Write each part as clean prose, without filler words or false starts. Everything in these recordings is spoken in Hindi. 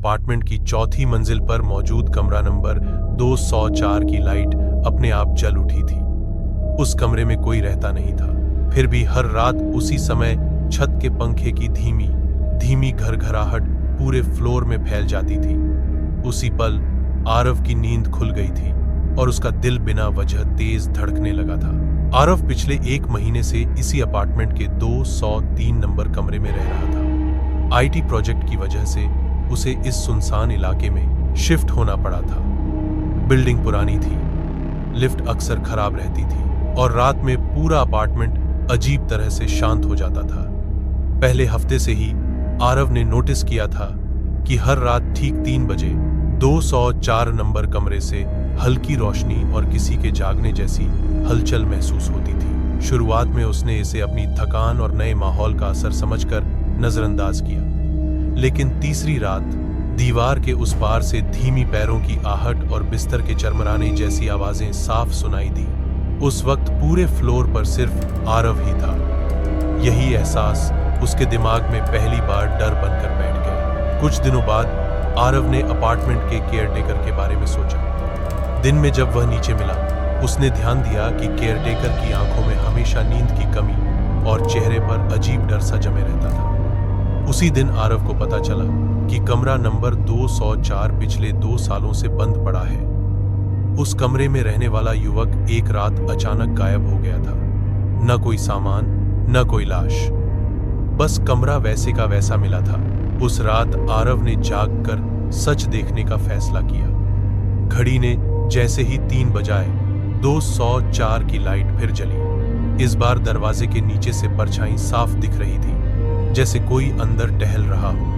अपार्टमेंट की चौथी मंजिल पर मौजूद कमरा नंबर 204 की लाइट अपने आप जल उठी थी। उस कमरे में कोई रहता नहीं था, फिर भी हर रात उसी समय छत के पंखे की धीमी धीमी घरघराहट पूरे फ्लोर में फैल जाती थी। उसी पल आरव की नींद खुल गई थी और उसका दिल बिना वजह तेज धड़कने लगा था। आरव पिछले 1 महीने से इसी अपार्टमेंट के 203 नंबर कमरे में रह रहा था। आईटी प्रोजेक्ट की वजह से उसे इस सुनसान इलाके में शिफ्ट होना पड़ा था। बिल्डिंग पुरानी थी, लिफ्ट अक्सर खराब रहती थी और रात में पूरा अपार्टमेंट अजीब तरह से शांत हो जाता था। पहले हफ्ते से ही आरव ने नोटिस किया था कि हर रात ठीक 3 बजे 204 नंबर कमरे से हल्की रोशनी और किसी के जागने जैसी हलचल महसूस होती थी। शुरुआत में उसने इसे अपनी थकान और नए माहौल का असर समझकर नजरअंदाज किया, लेकिन तीसरी रात दीवार के उस पार से धीमी पैरों की आहट और बिस्तर के चरमराने जैसी आवाजें साफ सुनाई दी। उस वक्त पूरे फ्लोर पर सिर्फ आरव ही था। यही एहसास उसके दिमाग में पहली बार डर बनकर बैठ गया। कुछ दिनों बाद आरव ने अपार्टमेंट के केयरटेकर के बारे में सोचा। दिन में जब वह नीचे मिला, उसने ध्यान दिया कि केयरटेकर की आंखों में हमेशा नींद की कमी और चेहरे पर अजीब डर सा जमे रहता था। उसी दिन आरव को पता चला कि कमरा नंबर 204 पिछले 2 सालों से बंद पड़ा है। उस कमरे में रहने वाला युवक एक रात अचानक गायब हो गया था। न कोई सामान, न कोई लाश, बस कमरा वैसे का वैसा मिला था। उस रात आरव ने जागकर सच देखने का फैसला किया। घड़ी ने जैसे ही 3 बजाए, 204 की लाइट फिर जली। इस बार दरवाजे के नीचे से परछाई साफ दिख रही थी, जैसे कोई अंदर टहल रहा हो।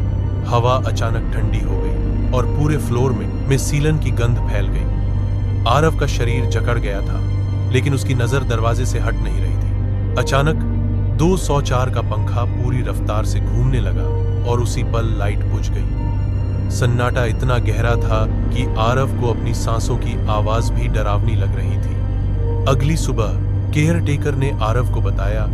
हवा अचानक ठंडी हो गई और पूरे फ्लोर में सीलन की गंध फैल गई। आरव का शरीर जकड़ गया था, लेकिन उसकी नजर दरवाजे से हट नहीं रही थी। अचानक 204 का पंखा पूरी रफ्तार से घूमने लगा और उसी पल लाइट बुझ गई। सन्नाटा इतना गहरा था कि आरव को अपनी सांसों की आवाज भी डरावनी लग रही थी। अगली सुबह केयरटेकर ने आरव को बताया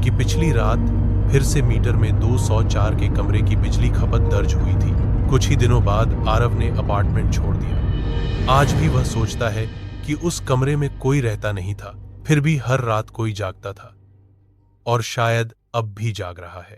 कि पिछली रात फिर से मीटर में 204 के कमरे की बिजली खपत दर्ज हुई थी। कुछ ही दिनों बाद आरव ने अपार्टमेंट छोड़ दिया। आज भी वह सोचता है कि उस कमरे में कोई रहता नहीं था, फिर भी हर रात कोई जागता था और शायद अब भी जाग रहा है।